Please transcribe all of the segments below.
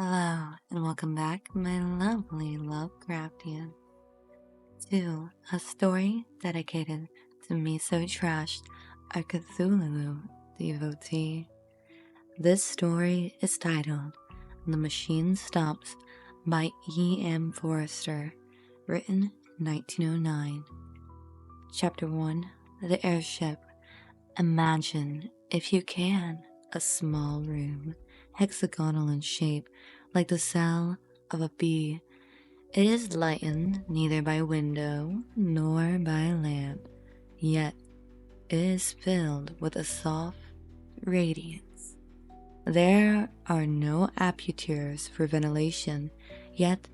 Hello, and welcome back, my lovely Lovecraftian, to a story dedicated to me so trashed, a Cthulhu devotee. This story is titled The Machine Stops by E.M. Forster, written in 1909. Chapter 1, The Airship. Imagine, if you can, a small room, hexagonal in shape, like the cell of a bee. It is lightened neither by window nor by lamp, yet it is filled with a soft radiance. There are no apertures for ventilation, yet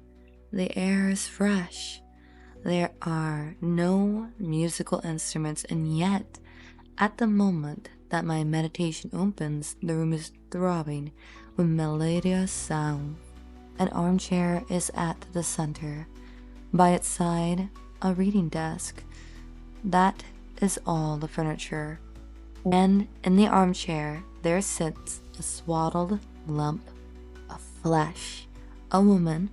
the air is fresh. There are no musical instruments, and yet at the moment that my meditation opens, the room is throbbing with melodious sound. An armchair is at the center. By its side, a reading desk. That is all the furniture. And in the armchair, there sits a swaddled lump of flesh. A woman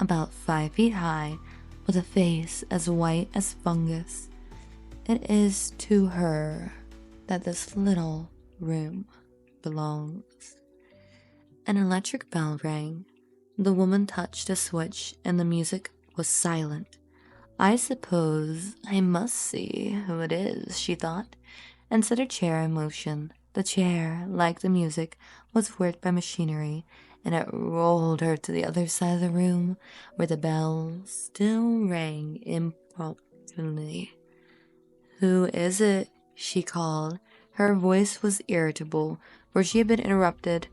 about 5 feet high, with a face as white as fungus. It is to her that this little room belongs. An electric bell rang. The woman touched a switch and the music was silent. I suppose I must see who it is, she thought, and set her chair in motion. The chair, like the music, was worked by machinery, and it rolled her to the other side of the room, where the bell still rang impromptly. "Who is it?" she called. Her voice was irritable, for she had been interrupted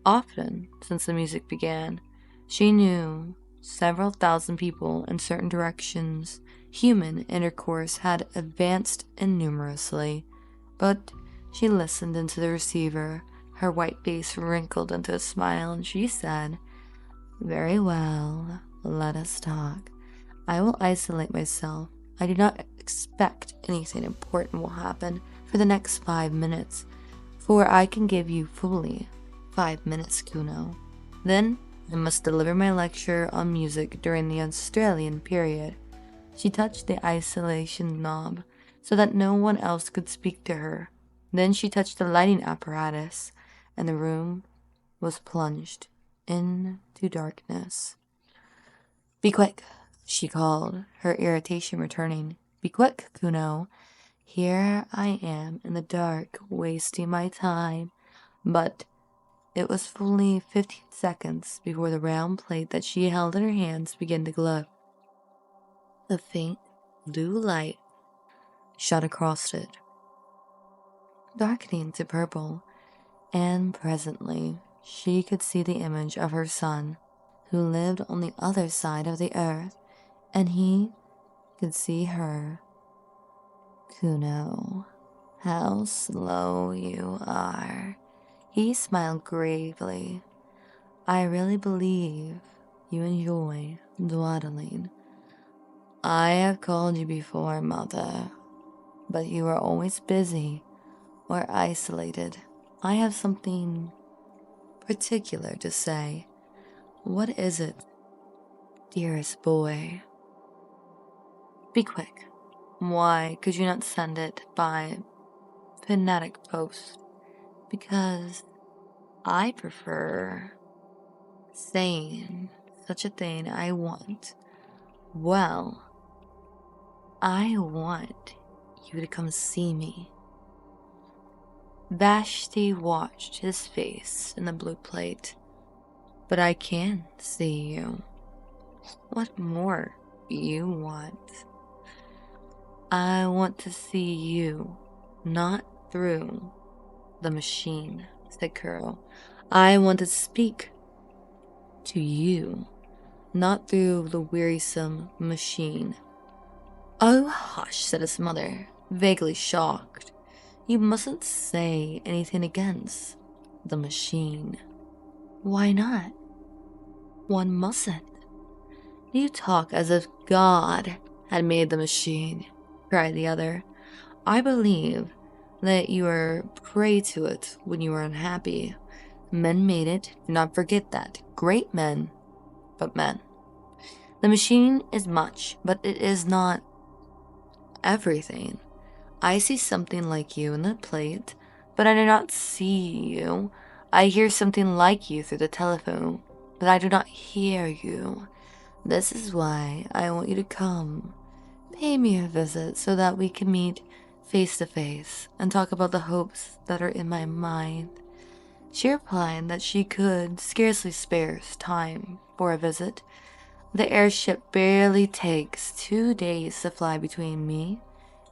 often since the music began. She knew several thousand people in certain directions. Human intercourse had advanced innumerously, but she listened into the receiver. Her white face wrinkled into a smile, and she said, "Very well, let us talk. I will isolate myself. I do not expect anything important will happen for the next 5 minutes, for I can give you fully 5 minutes, Kuno. Then I must deliver my lecture on music during the Australian period." She touched the isolation knob so that no one else could speak to her. Then she touched the lighting apparatus, and the room was plunged into darkness. "Be quick," she called, her irritation returning. "Be quick, Kuno. Here I am in the dark, wasting my time." But it was fully 15 seconds before the round plate that she held in her hands began to glow. A faint blue light shot across it, darkening to purple, and presently she could see the image of her son, who lived on the other side of the earth, and he could see her. "Kuno, how slow you are." He smiled gravely. "I really believe you enjoy dawdling. I have called you before, mother, but you are always busy or isolated. I have something particular to say." "What is it, dearest boy?" "Be quick." "Why could you not send it by phonetic post?" "Because I prefer saying such a thing. I want you to come see me." Vashti watched his face in the blue plate. "But I can see you. What more do you want?" "I want to see you, not through the machine," said Kuro. "I want to speak to you, not through the wearisome machine." "Oh, hush," said his mother, vaguely shocked. "You mustn't say anything against the machine." "Why not?" "One mustn't." "You talk as if God had made the machine," cried the other. "I believe that you are prey to it when you are unhappy. Men made it, do not forget that. Great men, but men. The machine is much, but it is not everything. I see something like you in the plate, but I do not see you. I hear something like you through the telephone, but I do not hear you. This is why I want you to come. Pay me a visit so that we can meet face to face and talk about the hopes that are in my mind. She replied that she could scarcely spare time for a visit. The airship barely takes 2 days to fly between me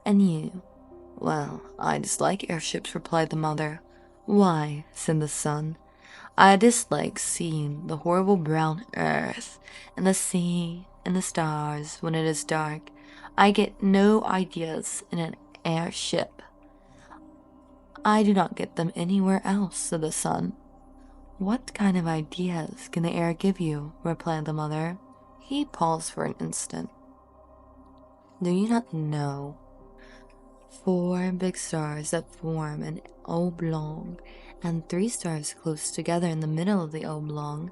and you. Well, I dislike airships, replied the mother. Why? Said the son. I dislike seeing the horrible brown earth and the sea and the stars when it is dark. I get no ideas in an airship. I do not get them anywhere else, said the son. What kind of ideas can the air give you? Replied the mother. He paused for an instant. Do you not know? 4 big stars that form an oblong, and 3 stars close together in the middle of the oblong,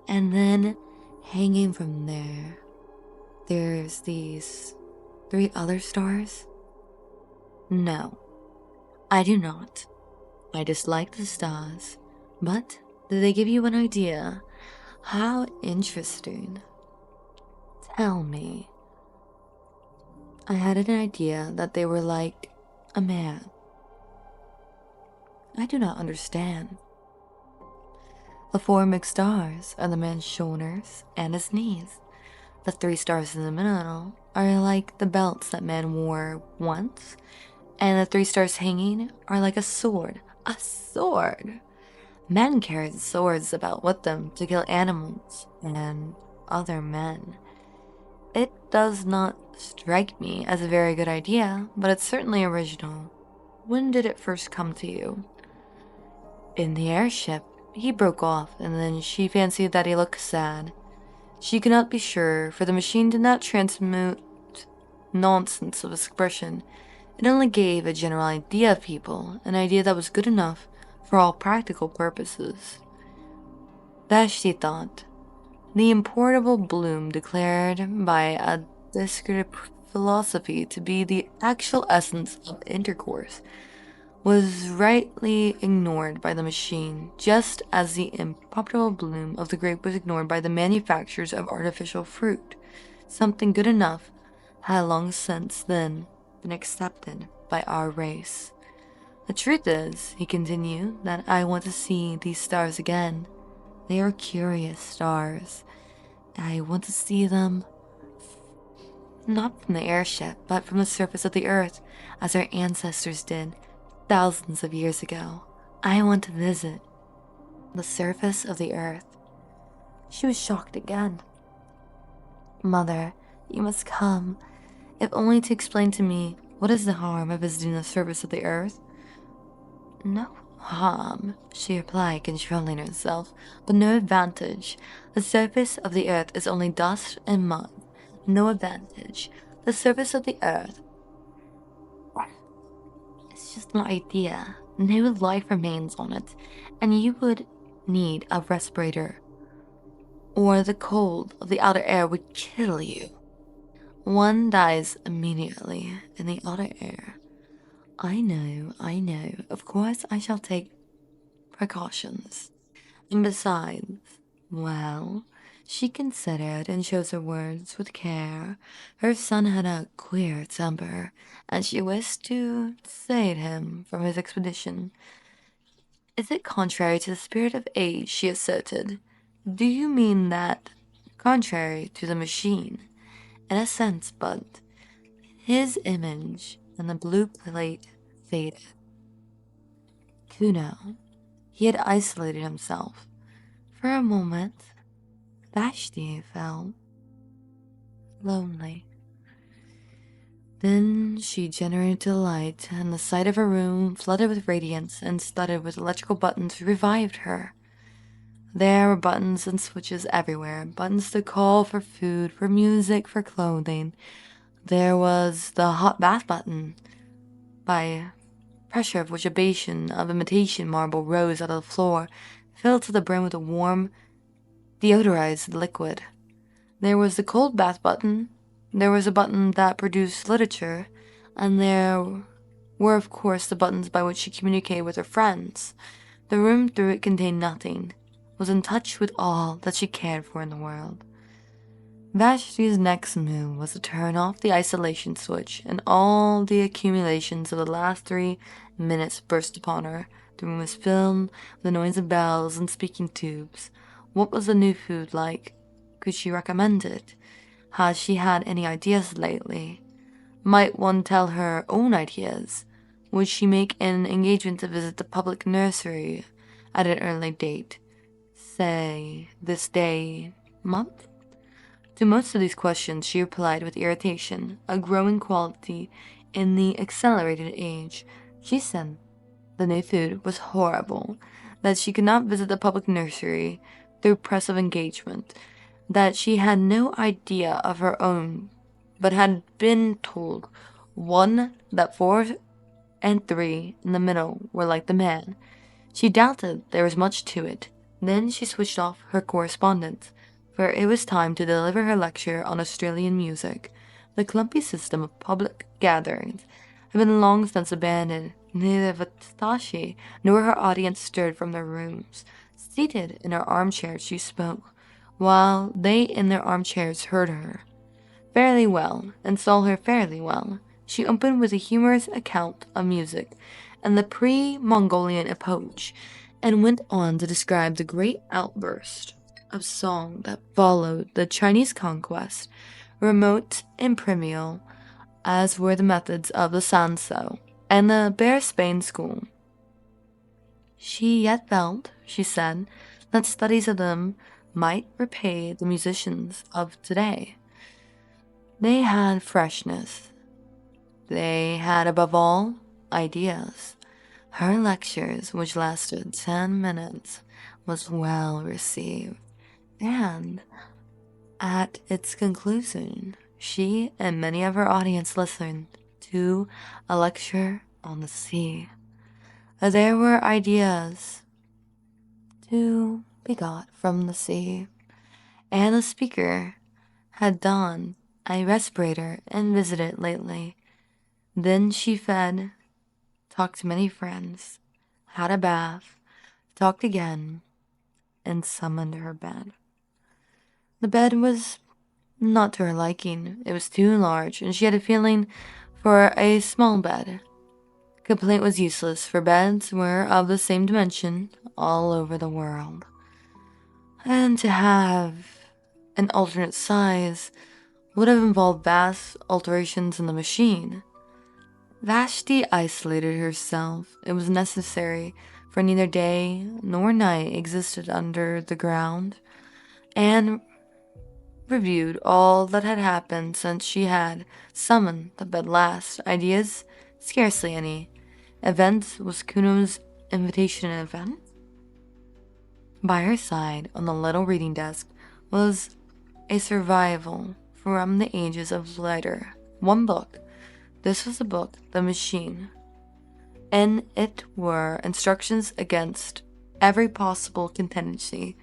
and then hanging from there, there's these 3 other stars? No, I do not. I dislike the stars, but do they give you an idea? How interesting. Tell me. I had an idea that they were like a man. I do not understand. The 4 big stars are the man's shoulders and his knees. The 3 stars in the middle are like the belts that men wore once, and the 3 stars hanging are like a sword. A sword! Men carried swords about with them to kill animals and other men. It does not strike me as a very good idea, but it's certainly original. When did it first come to you? In the airship. He broke off, and then she fancied that he looked sad. She could not be sure, for the machine did not transmute nonsense of expression. It only gave a general idea of people, an idea that was good enough for all practical purposes. Vashti thought. The importable bloom declared by a descriptive philosophy to be the actual essence of intercourse was rightly ignored by the machine, just as the impalpable bloom of the grape was ignored by the manufacturers of artificial fruit. Something good enough had long since then been accepted by our race. The truth is, he continued, that I want to see these stars again. They are curious stars. I want to see them not from the airship, but from the surface of the earth, as our ancestors did thousands of years ago. I want to visit the surface of the earth. She was shocked again. Mother, you must come, if only to explain to me what is the harm of visiting the surface of the earth. No harm, she replied, controlling herself, but no advantage. The surface of the earth is only dust and mud. No advantage. The surface of the earth, it's just an idea. No life remains on it, and you would need a respirator, or the cold of the outer air would kill you. One dies immediately in the outer air. I know. Of course I shall take precautions. And besides, well, she considered and chose her words with care. Her son had a queer temper, and she wished to dissuade him from his expedition. Is it contrary to the spirit of age, she asserted. Do you mean that contrary to the machine? In a sense, but his image and the blue plate faded. Kuno, he had isolated himself. For a moment, Vashti felt lonely. Then she generated a light, and the sight of her room, flooded with radiance and studded with electrical buttons, revived her. There were buttons and switches everywhere, buttons to call for food, for music, for clothing. There was the hot bath button, by pressure of which a basin of imitation marble rose out of the floor, filled to the brim with a warm, deodorized liquid. There was the cold bath button, there was a button that produced literature, and there were, of course, the buttons by which she communicated with her friends. The room through it contained nothing, was in touch with all that she cared for in the world. Vashti's next move was to turn off the isolation switch, and all the accumulations of the last 3 minutes burst upon her. The room was filled with the noise of bells and speaking tubes. What was the new food like? Could she recommend it? Had she had any ideas lately? Might one tell her own ideas? Would she make an engagement to visit the public nursery at an early date? Say, this day, month? To most of these questions she replied with irritation, a growing quality in the accelerated age. She said the new food was horrible, that she could not visit the public nursery through press of engagement, that she had no idea of her own, but had been told, 1, that 4 and 3 in the middle were like the man. She doubted there was much to it. Then she switched off her correspondence, for it was time to deliver her lecture on Australian music. The clumpy system of public gatherings had been long since abandoned. Neither Vatashi nor her audience stirred from their rooms. Seated in her armchair, she spoke, while they in their armchairs heard her fairly well and saw her fairly well. She opened with a humorous account of music and the pre-Mongolian epoch, and went on to describe the great outburst of song that followed the Chinese conquest, remote and primeval as were the methods of the Sanso and the Bear Spain school. She yet felt, she said, that studies of them might repay the musicians of today. They had freshness. They had, above all, ideas. Her lectures, which lasted 10 minutes, was well received, and at its conclusion, she and many of her audience listened to a lecture on the sea. There were ideas to be got from the sea, and the speaker had donned a respirator and visited lately. Then she fed, talked to many friends, had a bath, talked again, and summoned her bed. The bed was not to her liking. It was too large, and she had a feeling for a small bed. Complaint was useless, for beds were of the same dimension all over the world. And to have an alternate size would have involved vast alterations in the machine. Vashti isolated herself. It was necessary, for neither day nor night existed under the ground, and reviewed all that had happened since she had summoned the bed last. Ideas? Scarcely any. Events? Was Kuno's invitation an event? By her side, on the little reading desk, was a survival from the ages of lighter. One book. This was the book, The Machine. In it were instructions against every possible contingency.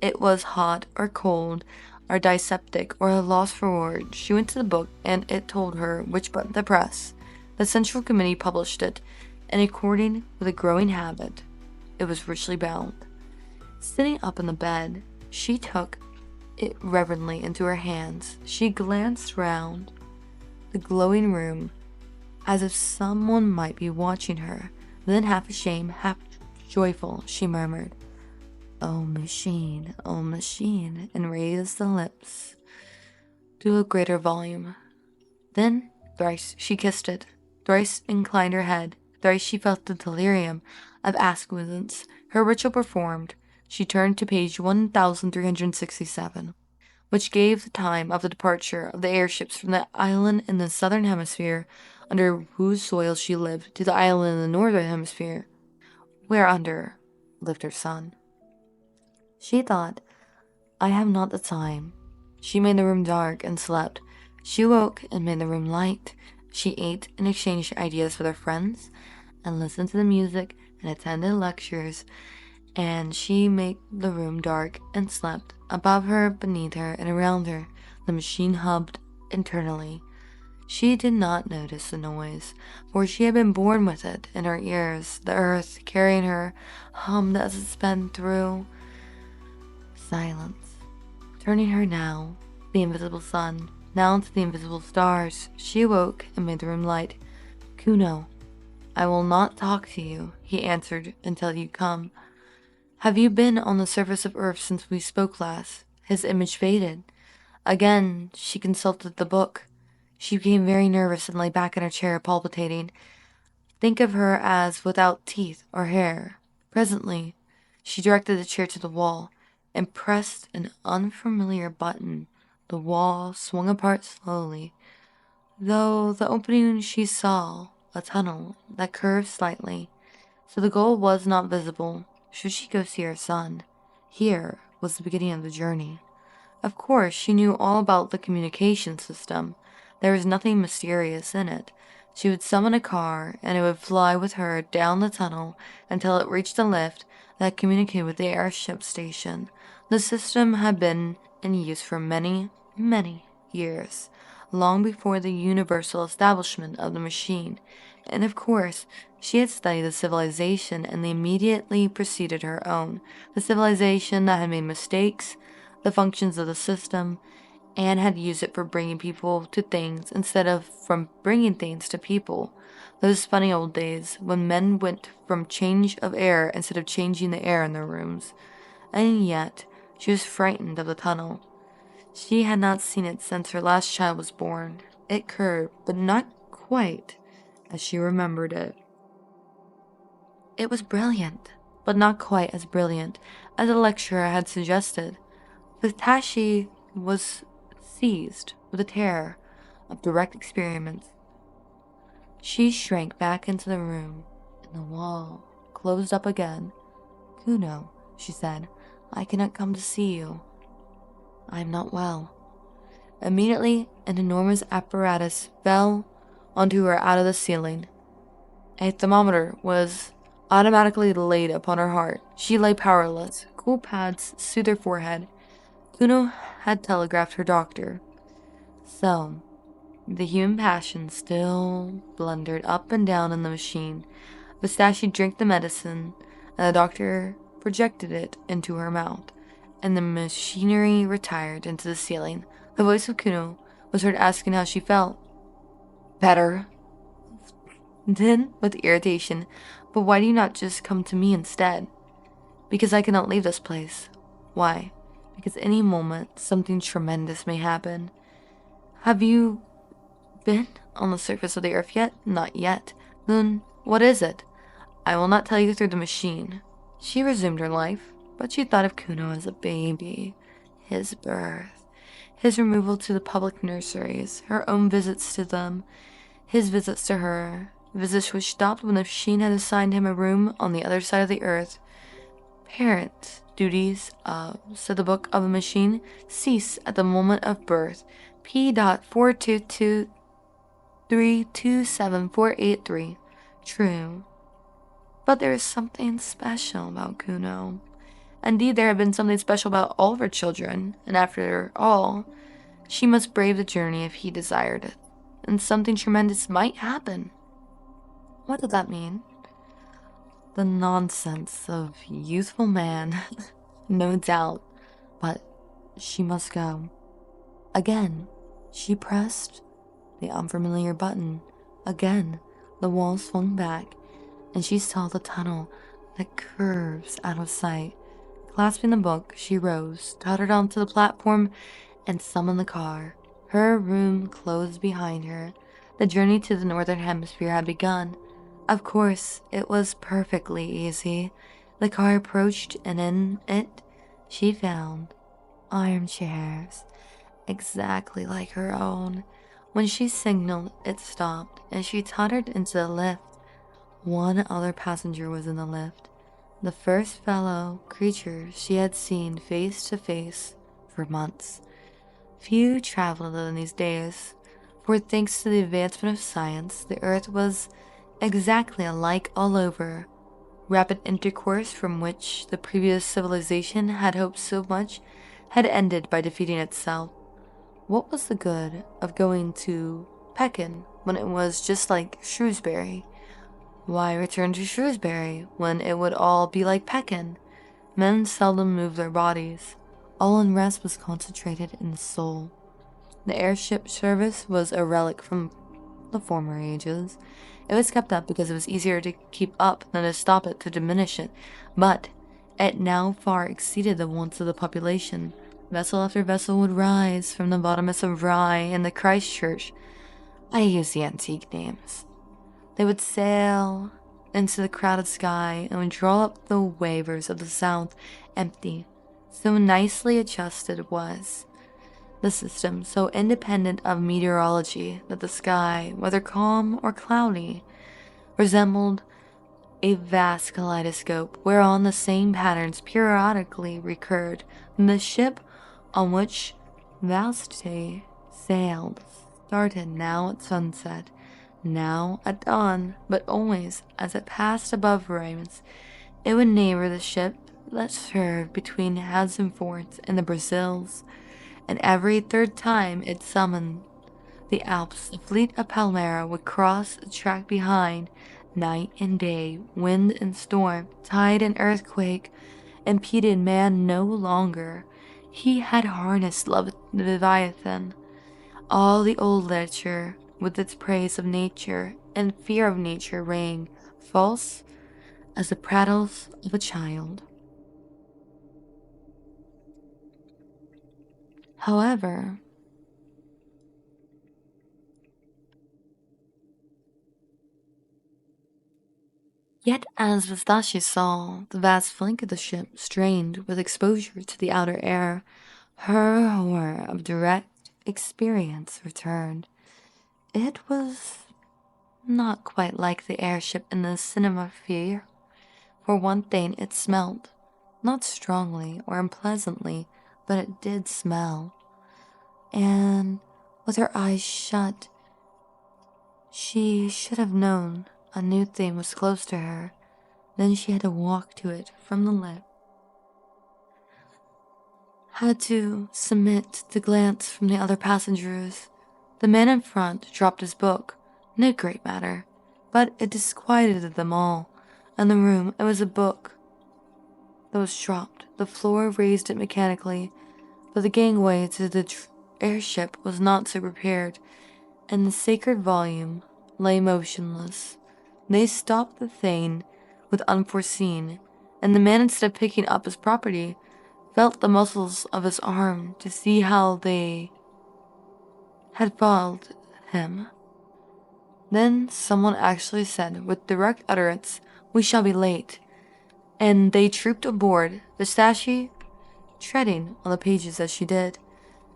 It was hot or cold, or dyspeptic, or a loss for words. She went to the book, and it told her which button to press. The Central Committee published it, and according with a growing habit, it was richly bound. Sitting up in the bed, she took it reverently into her hands. She glanced round the glowing room as if someone might be watching her. Then, half ashamed, half joyful, she murmured, oh machine, and raised the lips to a greater volume. Then thrice she kissed it, thrice inclined her head, thrice she felt the delirium of acquiescence. Her ritual performed, she turned to page 1367, which gave the time of the departure of the airships from the island in the southern hemisphere under whose soil she lived to the island in the northern hemisphere whereunder lived her son. She thought, I have not the time. She made the room dark and slept. She woke and made the room light. She ate and exchanged ideas with her friends, and listened to the music and attended lectures, and she made the room dark and slept. Above her, beneath her, and around her, the machine hubbed internally. She did not notice the noise, for she had been born with it in her ears. The earth, carrying her, hummed as it sped through silence, turning her now, the invisible sun, now to the invisible stars. She awoke and made the room light. "Kuno, I will not talk to you," he answered, "until you come. Have you been on the surface of Earth since we spoke last?" His image faded. Again, she consulted the book. She became very nervous and lay back in her chair, palpitating. Think of her as without teeth or hair. Presently, she directed the chair to the wall and pressed an unfamiliar button. The wall swung apart slowly, though the opening she saw a tunnel that curved slightly, so the goal was not visible. Should she go see her son? Here was the beginning of the journey. Of course, she knew all about the communication system. There was nothing mysterious in it. She would summon a car, and it would fly with her down the tunnel until it reached a lift that communicated with the airship station. The system had been in use for many, many years, long before the universal establishment of the machine. And of course, she had studied the civilization and they immediately preceded her own. The civilization that had made mistakes, the functions of the system, and had used it for bringing people to things instead of from bringing things to people. Those funny old days when men went from change of air instead of changing the air in their rooms. And yet, she was frightened of the tunnel. She had not seen it since her last child was born. It curved, but not quite as she remembered it. It was brilliant, but not quite as brilliant as the lecturer had suggested. Tashi was seized with a terror of direct experiments. She shrank back into the room, and the wall closed up again. "Kuno," she said, "I cannot come to see you. I am not well." Immediately, an enormous apparatus fell onto her out of the ceiling. A thermometer was automatically laid upon her heart. She lay powerless. Cool pads soothed her forehead. Kuno had telegraphed her doctor. So, the human passion still blundered up and down in the machine. Vastashi drank the medicine, and the doctor projected it into her mouth, and the machinery retired into the ceiling. The voice of Kuno was heard asking how she felt. "Better." Then, with irritation, "But why do you not just come to me instead?" "Because I cannot leave this place." "Why?" "Because any moment something tremendous may happen." "Have you been on the surface of the earth yet?" "Not yet." "Then what is it?" "I will not tell you through the machine." She resumed her life, but she thought of Kuno as a baby, his birth, his removal to the public nurseries, her own visits to them, his visits to her, visits which stopped when the machine had assigned him a room on the other side of the earth. Parent duties said the book of the machine, cease at the moment of birth. P.422327483. True. But there is something special about Kuno. Indeed, there had been something special about all of her children, and after all, she must brave the journey if he desired it, and something tremendous might happen. What did that mean? The nonsense of youthful man, no doubt, but she must go. Again, she pressed the unfamiliar button. Again, the wall swung back, and she saw the tunnel that curves out of sight. Clasping the book, she rose, tottered onto the platform, and summoned the car. Her room closed behind her. The journey to the northern hemisphere had begun. Of course, it was perfectly easy. The car approached, and in it she found armchairs, exactly like her own. When she signaled, it stopped, and she tottered into the lift. One other passenger was in the lift, the first fellow creature she had seen face to face for months. Few traveled in these days, for thanks to the advancement of science, the earth was exactly alike all over, Rapid intercourse from which the previous civilization had hoped so much had ended by defeating itself. What was the good of going to Pekin when it was just like Shrewsbury? Why return to Shrewsbury when it would all be like Pekin? Men seldom moved their bodies. All unrest was concentrated in the soul. The airship service was a relic from the former ages. It was kept up because it was easier to keep up than to stop it to diminish it, but it now far exceeded the wants of the population. Vessel after vessel would rise from the bottomless of Rye and the Christchurch. I use the antique names. They would sail into the crowded sky and would draw up the wavers of the south empty. So nicely adjusted was the system, so independent of meteorology, that the sky, whether calm or cloudy, resembled a vast kaleidoscope whereon the same patterns periodically recurred. And the ship on which Valste sailed started now at sunset, now at dawn, but always as it passed above Rheims, it would neighbor the ship that served between Helsingfors and the Brazils, and every third time it summoned the Alps, the fleet of Palmyra would cross the track behind. Night and day, wind and storm, tide and earthquake, impeded man no longer. He had harnessed Leviathan. All the old literature, with its praise of nature and fear of nature, rang false as the prattles of a child. However, yet as Vastashi saw the vast flank of the ship strained with exposure to the outer air, her horror of direct experience returned. It was not quite like the airship in the cinema fear. For one thing, it smelled, not strongly or unpleasantly, but it did smell. And with her eyes shut, she should have known a new thing was close to her. Then she had to walk to it from the lip. Had to submit to glance from the other passengers. The man in front dropped his book. No great matter, but it disquieted them all. In the room, it was a book that was dropped. The floor raised it mechanically, but the gangway to the airship was not so prepared, and the sacred volume lay motionless. They stopped the thing with unforeseen, and the man, instead of picking up his property, felt the muscles of his arm to see how they had followed him. Then someone actually said with direct utterance, "We shall be late," and they trooped aboard, Vastashi treading on the pages as she did.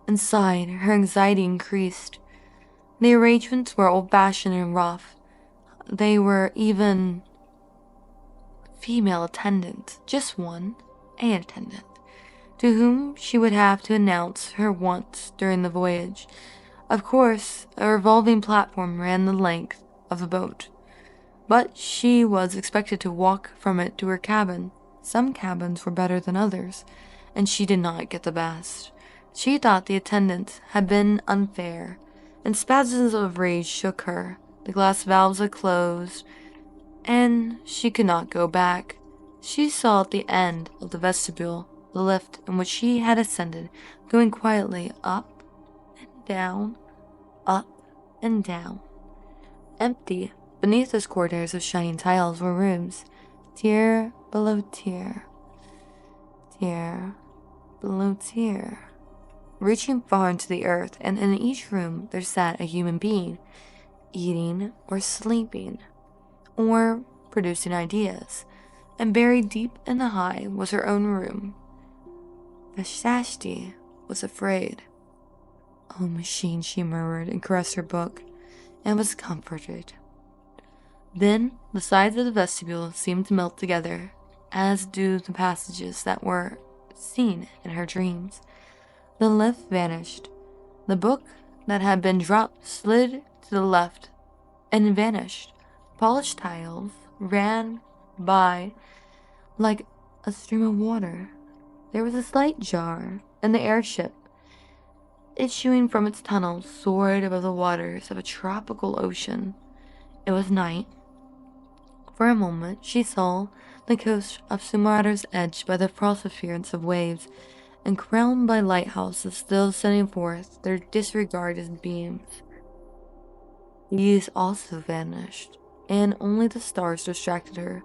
Inside, her anxiety increased. The arrangements were old-fashioned and rough. They were even female attendant, just one, an attendant, to whom she would have to announce her wants during the voyage. Of course, a revolving platform ran the length of the boat, but she was expected to walk from it to her cabin. Some cabins were better than others, and she did not get the best. She thought the attendant had been unfair, and spasms of rage shook her. The glass valves had closed, and she could not go back. She saw at the end of the vestibule the lift in which she had ascended, going quietly up and down, up and down. Empty, beneath those corridors of shining tiles, were rooms, tier below tier, tier below tier, reaching far into the earth, and in each room there sat a human being, eating or sleeping, or producing ideas, and buried deep in the hive was her own room. Vashti was afraid. "Oh, machine," she murmured and caressed her book, and was comforted. Then the sides of the vestibule seemed to melt together, as do the passages that were seen in her dreams. The lift vanished. The book that had been dropped slid to the left and vanished. Polished tiles ran by like a stream of water. There was a slight jar, and the airship, issuing from its tunnel, soared above the waters of a tropical ocean. It was night. For a moment, she saw the coast of Sumatra's edge by the phosphorescence of waves, and crowned by lighthouses still sending forth their disregarded beams. These also vanished, and only the stars distracted her.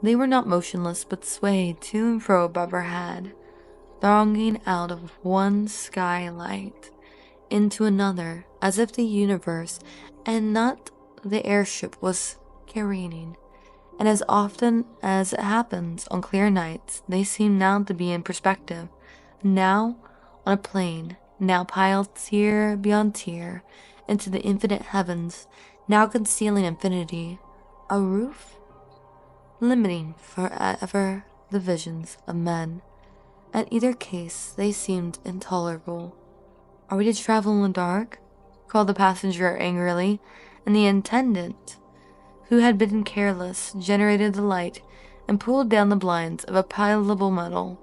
They were not motionless, but swayed to and fro above her head, thronging out of one skylight into another, as if the universe and not the airship was careening. And as often as it happens on clear nights, they seem now to be in perspective, now on a plane, now piled tier beyond tier into the infinite heavens, now concealing infinity, a roof limiting forever the visions of men. In either case, they seemed intolerable. "Are we to travel in the dark?" called the passenger angrily, and the attendant, who had been careless, generated the light and pulled down the blinds of a pliable metal.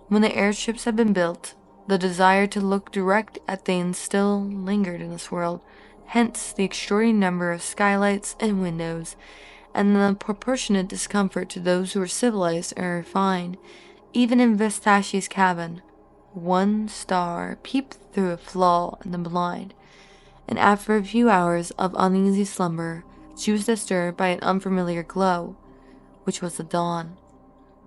When the airships had been built, the desire to look direct at things still lingered in this world, hence the extraordinary number of skylights and windows, and the proportionate discomfort to those who were civilized and refined. Even in Vestachi's cabin, one star peeped through a flaw in the blind, and after a few hours of uneasy slumber, she was disturbed by an unfamiliar glow, which was the dawn.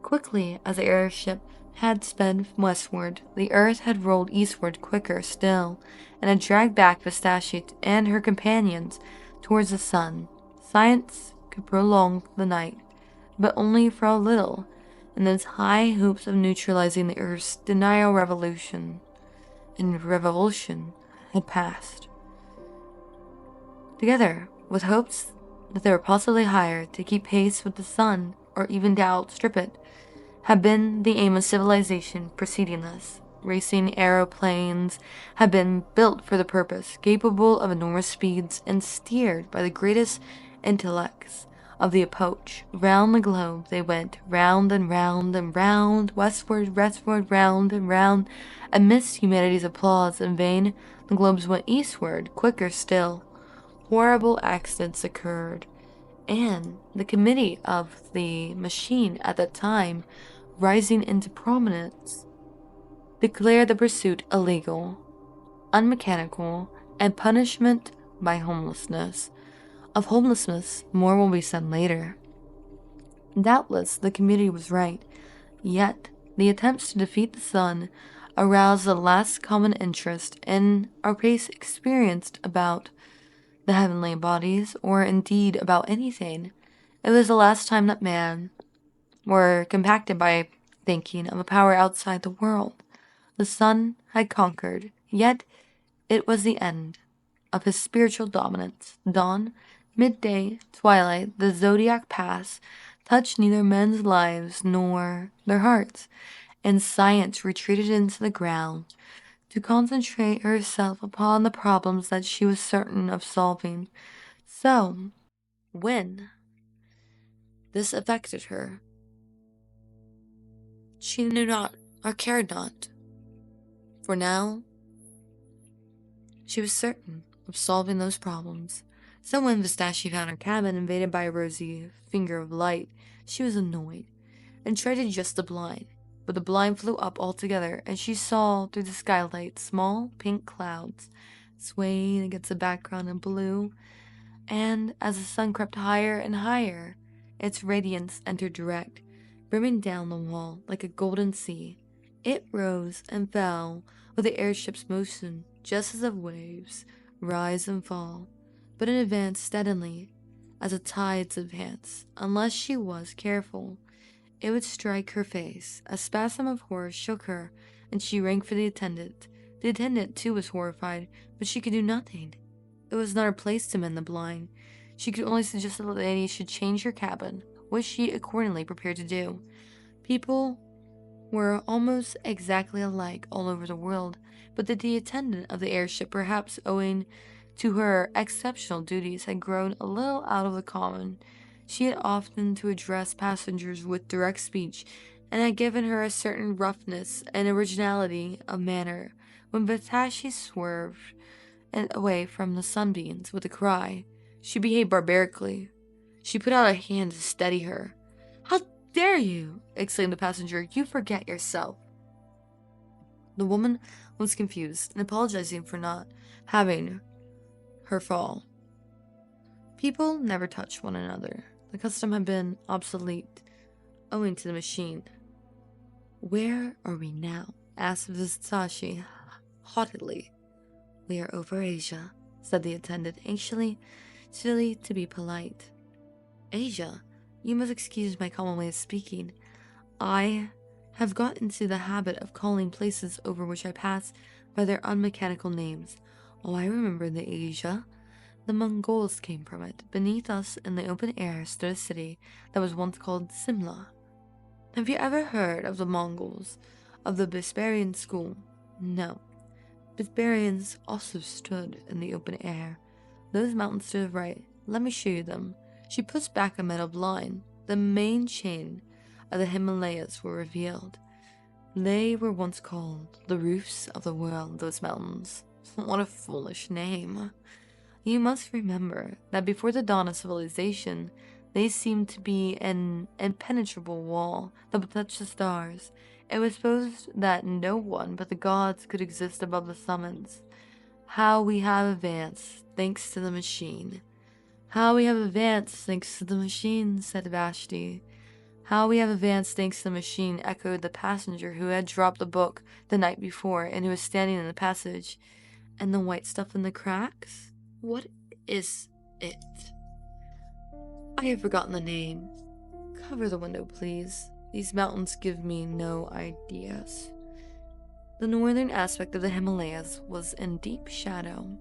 Quickly as the airship had sped westward, the earth had rolled eastward quicker still, and had dragged back Vestachi and her companions towards the sun. Science could prolong the night, but only for a little, and those high hopes of neutralizing the earth's denial revolution had passed. Together with hopes that they were possibly higher, to keep pace with the sun, or even to outstrip it, had been the aim of civilization preceding this. Racing aeroplanes had been built for the purpose, capable of enormous speeds and steered by the greatest intellects of the epoch. Round the globe they went, round and round and round, westward, round and round. Amidst humanity's applause in vain, the globes went eastward, quicker still. Horrible accidents occurred, and the committee of the machine at that time, rising into prominence, declared the pursuit illegal, unmechanical, and punishment by homelessness. Of homelessness, more will be said later. Doubtless, the committee was right, yet the attempts to defeat the sun aroused the last common interest in our race experienced about the heavenly bodies, or indeed about anything. It was the last time that man were compacted by thinking of a power outside the world. The sun had conquered, yet it was the end of his spiritual dominance. Dawn, midday, twilight, the zodiac pass touched neither men's lives nor their hearts, and science retreated into the ground to concentrate herself upon the problems that she was certain of solving. So, when this affected her, she knew not or cared not, for now she was certain of solving those problems. So when Vistachi found her cabin invaded by a rosy finger of light, she was annoyed, and tried to adjust the blind. But the blind flew up altogether, and she saw through the skylight small pink clouds swaying against the background in blue, and as the sun crept higher and higher, its radiance entered direct, brimming down the wall like a golden sea. It rose and fell with the airship's motion, just as of waves rise and fall, but it advanced steadily as the tides advance. Unless she was careful, it would strike her face. A spasm of horror shook her, and she rang for the attendant. The attendant, too, was horrified, but she could do nothing. It was not her place to mend the blind. She could only suggest that the lady should change her cabin, which she accordingly prepared to do. People were almost exactly alike all over the world, but the attendant of the airship, perhaps owing to her exceptional duties, had grown a little out of the common. She had often to address passengers with direct speech and had given her a certain roughness and originality of manner. When Batashi swerved away from the sunbeams with a cry, she behaved barbarically. She put out a hand to steady her. "How dare you!" exclaimed the passenger. "You forget yourself." The woman was confused and apologizing for not having her fall. People never touched one another. The custom had been obsolete, owing to the machine. "Where are we now?" asked Visashi haughtily. "We are over Asia," said the attendant, anxiously to be polite. "Asia? You must excuse my common way of speaking. I have got into the habit of calling places over which I pass by their unmechanical names. Oh, I remember the Asia. The Mongols came from it. Beneath us in the open air stood a city that was once called Simla. Have you ever heard of the Mongols, of the Besparian school? No. Besparians also stood in the open air. Those mountains to the right, let me show you them." She puts back a metal blind. The main chain of the Himalayas were revealed. They were once called the roofs of the world, those mountains. What a foolish name. You must remember that before the dawn of civilization, they seemed to be an impenetrable wall that would touch the stars. It was supposed that no one but the gods could exist above the summits. How we have advanced, thanks to the machine. "How we have advanced, thanks to the machine," said Vashti. "How we have advanced, thanks to the machine," echoed the passenger who had dropped the book the night before and who was standing in the passage. "And the white stuff in the cracks? What is it?" "I have forgotten the name. Cover the window, please. These mountains give me no ideas." The northern aspect of the Himalayas was in deep shadow.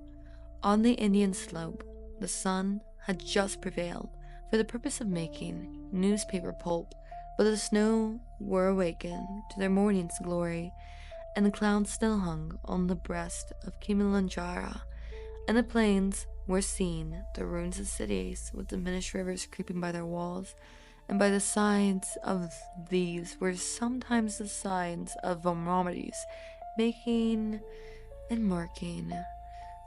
On the Indian slope, the sun had just prevailed for the purpose of making newspaper pulp, but the snow were awakened to their morning's glory, and the clouds still hung on the breast of Kilimanjaro. In the plains were seen the ruins of cities with diminished rivers creeping by their walls, and by the sides of these were sometimes the signs of varieties, making and marking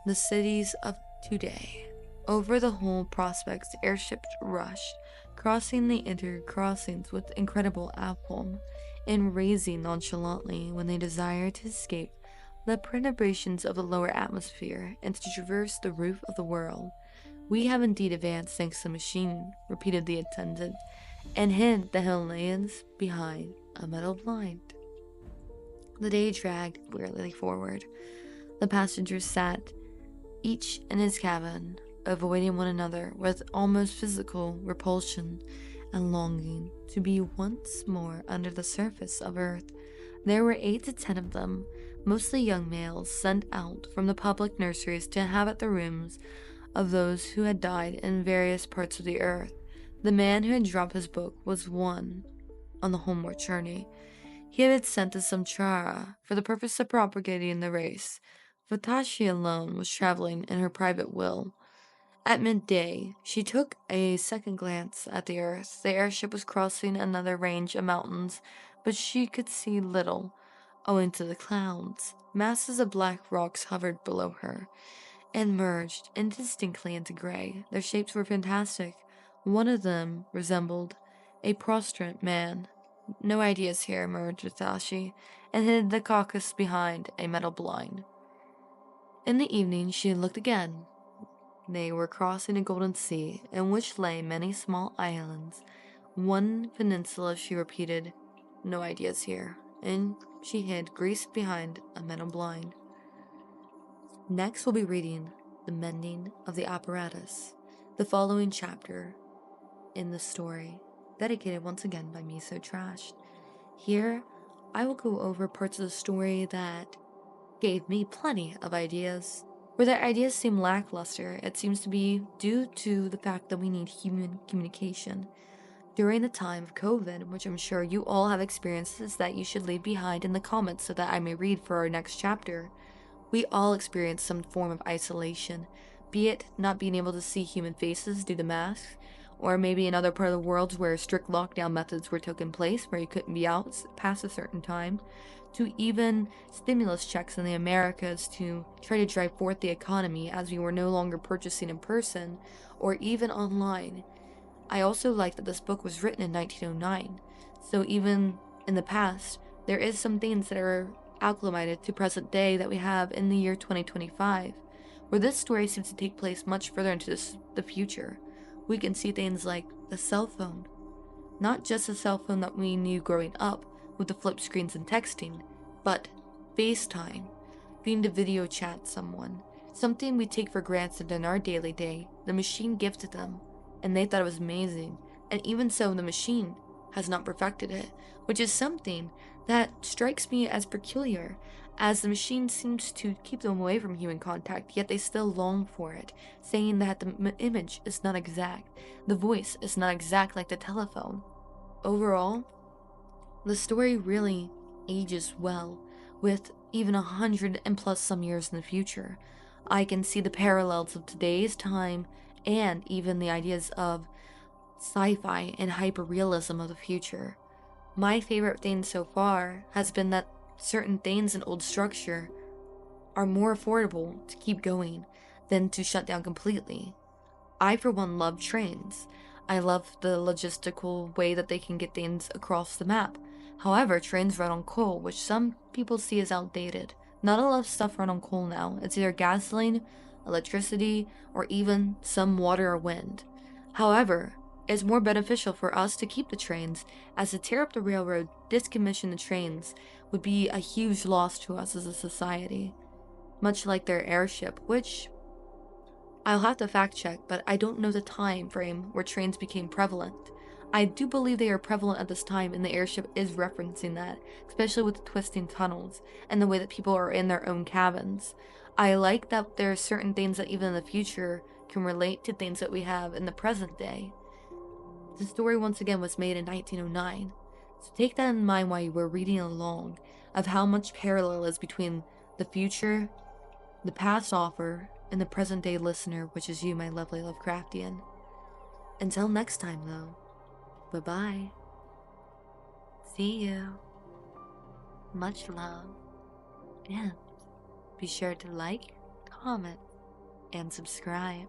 the cities of today. Over the whole prospects, airships rushed, crossing the intercrossings with incredible aplomb, and raising nonchalantly when they desired to escape the perturbations of the lower atmosphere and to traverse the roof of the world. "We have indeed advanced thanks to the machine," repeated the attendant, and hid the Himalayans behind a metal blind. The day dragged wearily forward. The passengers sat each in his cabin, avoiding one another with almost physical repulsion and longing to be once more under the surface of earth. There were 8 to 10 of them, mostly young males sent out from the public nurseries to inhabit the rooms of those who had died in various parts of the earth. The man who had dropped his book was one on the homeward journey. He had been sent to Samchara for the purpose of propagating the race. Vatashi alone was traveling in her private will. At midday, she took a second glance at the earth. The airship was crossing another range of mountains, but she could see little, owing to the clouds. Masses of black rocks hovered below her and merged indistinctly into gray. Their shapes were fantastic. One of them resembled a prostrate man. "No ideas here," murmured Vatashi, and hid the carcass behind a metal blind. In the evening she looked again. They were crossing a golden sea, in which lay many small islands. One peninsula, she repeated, "No ideas here," and she hid, greased behind a metal blind. Next we'll be reading The Mending of the Apparatus, the following chapter in the story, dedicated once again by me so trashed. Here, I will go over parts of the story that gave me plenty of ideas. Where their ideas seem lackluster, it seems to be due to the fact that we need human communication. During the time of COVID, which I'm sure you all have experiences that you should leave behind in the comments so that I may read for our next chapter, we all experience some form of isolation, be it not being able to see human faces due to masks, or maybe in other part of the world where strict lockdown methods were taking place, where you couldn't be out past a certain time, to even stimulus checks in the Americas to try to drive forth the economy as we were no longer purchasing in person or even online. I also like that this book was written in 1909, so even in the past, there is some things that are acclimated to present day that we have in the year 2025, where this story seems to take place much further into the future. We can see things like the cell phone, not just the cell phone that we knew growing up with the flip screens and texting, but FaceTime, being to video chat someone, something we take for granted in our daily day. The machine gifted them, and they thought it was amazing, and even so, the machine has not perfected it, which is something that strikes me as peculiar, as the machine seems to keep them away from human contact, yet they still long for it, saying that the image is not exact, the voice is not exact like the telephone. Overall, the story really ages well, with even 100 and plus some years in the future. I can see the parallels of today's time and even the ideas of sci-fi and hyperrealism of the future. My favorite thing so far has been that certain things in old structure are more affordable to keep going than to shut down completely. I, for one, love trains. I love the logistical way that they can get things across the map. However, trains run on coal, which some people see as outdated. Not a lot of stuff run on coal now. It's either gasoline, electricity, or even some water or wind. However, it's more beneficial for us to keep the trains, as to tear up the railroad, discommission the trains, would be a huge loss to us as a society. Much like their airship, which I'll have to fact check, but I don't know the time frame where trains became prevalent. I do believe they are prevalent at this time, and the airship is referencing that, especially with the twisting tunnels and the way that people are in their own cabins. I like that there are certain things that even in the future can relate to things that we have in the present day. The story once again was made in 1909, so take that in mind while you were reading along, of how much parallel is between the future, the past author, and the present day listener, which is you, my lovely Lovecraftian. Until next time, though, bye bye. See you. Much love. And be sure to like, comment, and subscribe.